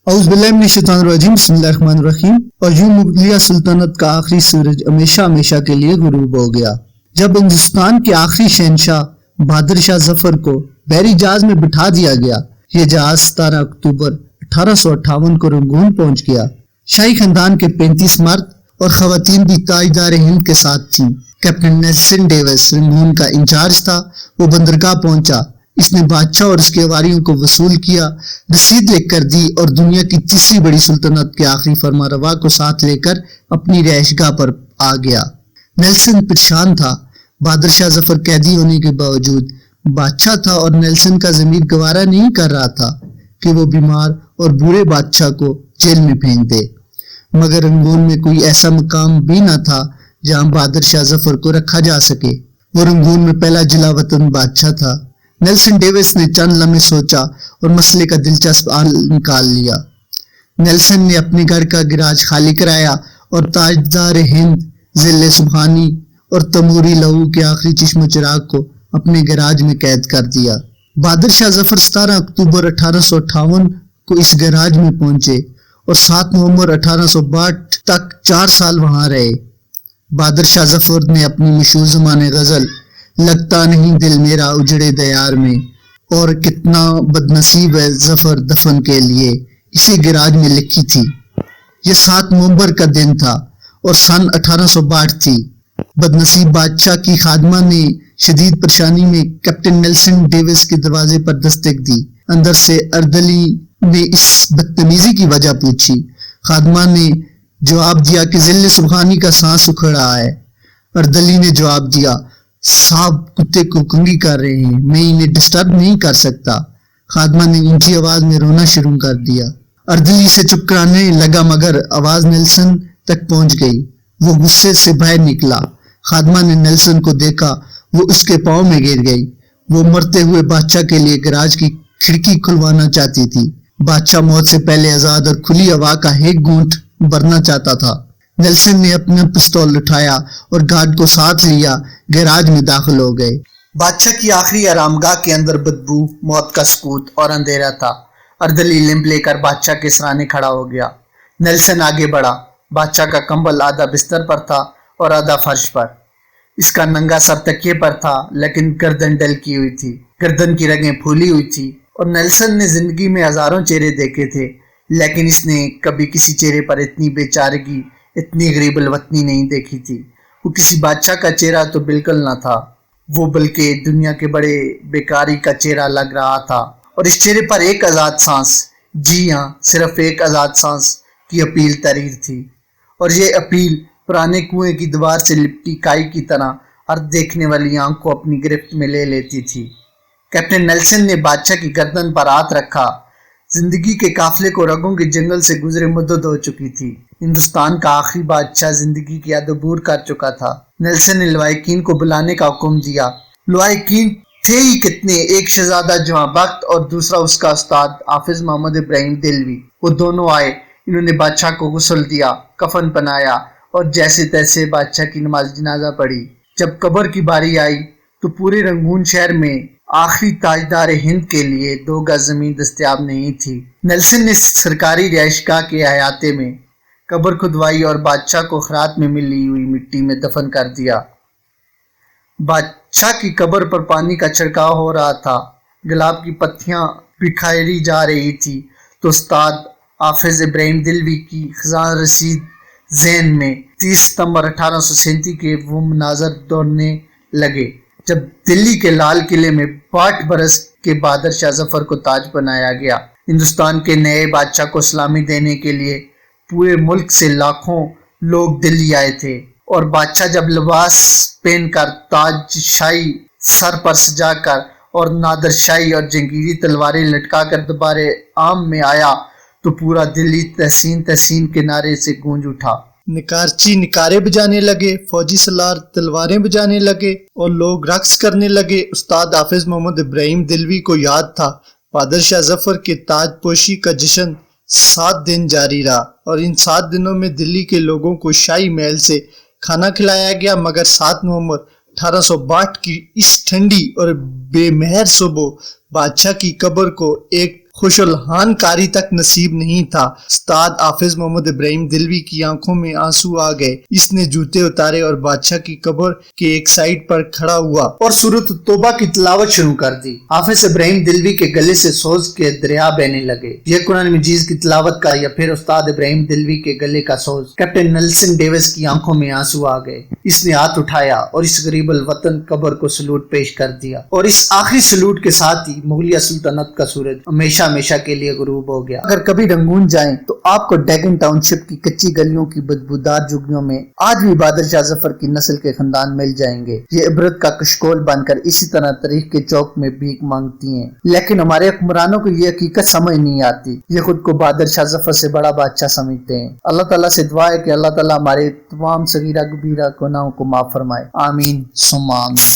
اعوذ باللہ من الشیطان الرجیم، بسم اللہ الرحمن الرحیم۔ اور یوں مغلیہ سلطنت کا آخری سورج ہمیشہ ہمیشہ کے لیے غروب ہو گیا جب ہندوستان کے آخری شہنشاہ بہادر شاہ ظفر کو بحری جہاز میں بٹھا دیا گیا۔ یہ جہاز 17 اکتوبر 1858 کو رنگون پہنچ گیا۔ شاہی خاندان کے 35 مرد اور خواتین بھی تاجدار ہند کے ساتھ تھیں۔ کیپٹن نیلسن ڈیوس رنگون کا انچارج تھا۔ وہ بندرگاہ پہنچا، اس نے بادشاہ اور اس کے واریوں کو وصول کیا، رسید لکھ کر دی اور دنیا کی تیسری بڑی سلطنت کے آخری فرما روا کو ساتھ لے کر اپنی رہائش گاہ پر آ گیا۔ نیلسن پریشان تھا۔ بہادر شاہ ظفر قیدی ہونے کے باوجود بادشاہ تھا اور نیلسن کا ضمیر گوارا نہیں کر رہا تھا کہ وہ بیمار اور بوڑھے بادشاہ کو جیل میں پھینک دے، مگر رنگون میں کوئی ایسا مقام بھی نہ تھا جہاں بہادر شاہ ظفر کو رکھا جا سکے۔ وہ رنگون میں پہلا جلا وطن بادشاہ تھا۔ نیلسن ڈیوس نے چند لمحے سوچا اور مسئلے کا دلچسپ حل نکال لیا۔ نیلسن نے اپنے گھر کا گراج خالی کرایا اور تاجدار ہند، ذل سبحانی اور تیموری لہو کے آخری چشم و چراغ کو اپنے گراج میں قید کر دیا۔ بہادر شاہ ظفر 17 اکتوبر 1858 کو اس گراج میں پہنچے اور 7 نومبر 1862 تک 4 سال وہاں رہے۔ بہادر شاہ ظفر نے اپنی مشہور زمانے غزل لگتا نہیں دل میرا اجڑے دیار میں اور کتنا بدنصیب ہے ظفر دفن کے لیے اسی گراج میں لکھی تھی۔ یہ 7 نومبر کا دن تھا اور سن 1862 تھی۔ بدنصیب بادشاہ کی خادمہ نے شدید پریشانی میں کیپٹن نیلسن ڈیوس کے دروازے پر دستک دی۔ اندر سے اردلی نے اس بدتمیزی کی وجہ پوچھی۔ خادمہ نے جواب دیا کہ ذل سبحانی کا سانس اکھڑ رہا ہے۔ اردلی نے جواب دیا، صاحب کتے کو کنگھی کر رہے ہیں، میں انہیں ڈسٹرب نہیں کر سکتا۔ خادمہ نے اونچی آواز میں رونا شروع کر دیا۔ اردلی سے چپ کرانے لگا مگر آواز نیلسن تک پہنچ گئی۔ وہ غصے سے باہر نکلا۔ خادمہ نے نیلسن کو دیکھا، وہ اس کے پاؤں میں گر گئی۔ وہ مرتے ہوئے بادشاہ کے لیے گراج کی کھڑکی کھلوانا چاہتی تھی۔ بادشاہ موت سے پہلے آزاد اور کھلی ہوا کا ایک گھونٹ بھرنا چاہتا تھا۔ نیلسن نے اپنا پستول اٹھایا اور گارڈ کو ساتھ لیا گراج میں داخل ہو گئے۔ بادشاہ کی آخری آرام گاہ کے اندر بدبو، موت کا سکوت اور اندھیرا تھا۔ اردلی لمب لے کر بادشاہ کے سرانے کھڑا ہو گیا۔ نیلسن آگے بڑھا۔ بادشاہ کا کمبل آدھا بستر پر تھا اور آدھا فرش پر۔ اس کا ننگا سر تکیے پر تھا لیکن گردن ڈل کی ہوئی تھی، گردن کی رگیں پھولی ہوئی تھی۔ اور نیلسن نے زندگی میں ہزاروں چہرے دیکھے تھے لیکن اس نے کبھی کسی چہرے پر اتنی بے چارگی، اتنی غریب الوطنی نہیں دیکھی تھی۔ وہ کسی بادشاہ کا چہرہ تو بالکل نہ تھا، وہ بلکہ دنیا کے بڑے بیکاری کا چہرہ لگ رہا تھا۔ اور اس چہرے پر ایک آزاد سانس، جی ہاں صرف ایک آزاد سانس کی اپیل تحریر تھی، اور یہ اپیل پرانے کنویں کی دیوار سے لپٹی کائی کی طرح ہر دیکھنے والی آنکھ کو اپنی گرفت میں لے لیتی تھی۔ کیپٹن نیلسن نے بادشاہ کی گردن پر ہاتھ رکھا۔ زندگی کے قافلے کو رگوں کے جنگل سے گزرے مدت ہو چکی تھی۔ ہندوستان کا آخری بادشاہ زندگی کی حد عبور کر چکا تھا۔ نیلسن نے لواحقین کو بلانے کا حکم دیا۔ لواحقین تھے ہی کتنے، ایک شہزادہ جہاں بخت اور دوسرا اس کا استاد حافظ محمد ابراہیم دہلوی۔ وہ دونوں آئے، انہوں نے بادشاہ کو غسل دیا، کفن پہنایا اور جیسے تیسے بادشاہ کی نماز جنازہ پڑھی۔ جب قبر کی باری آئی تو پورے رنگون شہر میں آخری تاجدار ہند کے لیے 2 گز زمین دستیاب نہیں تھی۔ نیلسن نے سرکاری رہائش گاہ کے احاطے میں قبر کھدوائی اور بادشاہ کو خیرات میں ملی ہوئی مٹی میں دفن کر دیا۔ بادشاہ کی قبر پر پانی کا چھڑکاؤ ہو رہا تھا، گلاب کی پتیاں بکھیری جا رہی تھی تو استاد حافظ ابراہیم دہلوی کی خزاں رسید ذہن میں 30 ستمبر 1837 کے وہ مناظر دوڑنے لگے جب دلی کے لال قلعے میں 62 برس کے بہادر شاہ ظفر کو تاج بنایا گیا۔ ہندوستان کے نئے بادشاہ کو سلامی دینے کے لیے پورے ملک سے لاکھوں لوگ دلی آئے تھے، اور بادشاہ جب لباس پہن کر، تاج شاہی سر پر سجا کر اور نادر شاہی اور جنگیری تلواریں لٹکا کر دوبارہ عام میں آیا تو پورا دلی تحسین تحسین کے نعرے سے گونج اٹھا۔ نکارچی نکارے بجانے لگے، فوجی سالار تلواریں بجانے لگے اور لوگ رقص کرنے لگے۔ استاد حافظ محمد ابراہیم دہلوی کو یاد تھا بہادر شاہ ظفر کے تاج پوشی کا جشن 7 دن جاری رہا، اور ان 7 دنوں میں دلی کے لوگوں کو شاہی محل سے کھانا کھلایا گیا، مگر 7 نومبر 1862 کی اس ٹھنڈی اور بے مہر صبح بادشاہ کی قبر کو ایک خوشالحان کاری تک نصیب نہیں تھا۔ استاد حافظ محمد ابراہیم دلوی کی آنکھوں میں آنسو آ گئے۔ اس نے جوتے اتارے اور بادشاہ کی قبر کے ایک سائیڈ پر کھڑا ہوا اور سورۃ توبہ کی تلاوت شروع کر دی۔ حافظ ابراہیم دلوی کے گلے سے سوز کے دریا بہنے لگے۔ یہ قرآن مجید کی تلاوت کا یا پھر استاد ابراہیم دلوی کے گلے کا سوز؟ کیپٹن نیلسن ڈیوس کی آنکھوں میں آنسو آ گئے۔ اس نے ہاتھ اٹھایا اور اس غریب الوطن قبر کو سلوٹ پیش کر دیا، اور اس آخری سلوٹ کے ساتھ ہی مغلیہ سلطنت کا سورج ہمیشہ ہمیشہ کے لیے غروب ہو گیا۔ اگر کبھی رنگون جائیں تو آپ کو ڈیگن ٹاؤن شپ کی کچی گلیوں کی بدبودار جھگیوں میں آج بھی بہادر شاہ ظفر کی نسل کے خاندان مل جائیں گے۔ یہ عبرت کا کشکول بن کر اسی طرح تاریخ کے چوک میں بھیک مانگتی ہیں، لیکن ہمارے حکمرانوں کو یہ حقیقت سمجھ نہیں آتی۔ یہ خود کو بہادر شاہ ظفر سے بڑا بادشاہ سمجھتے ہیں۔ اللہ تعالیٰ سے دعا ہے کہ اللہ تعالیٰ ہمارے تمام صغیرہ کبیرہ گناہوں کو معاف فرمائے۔ آمین ثم آمین۔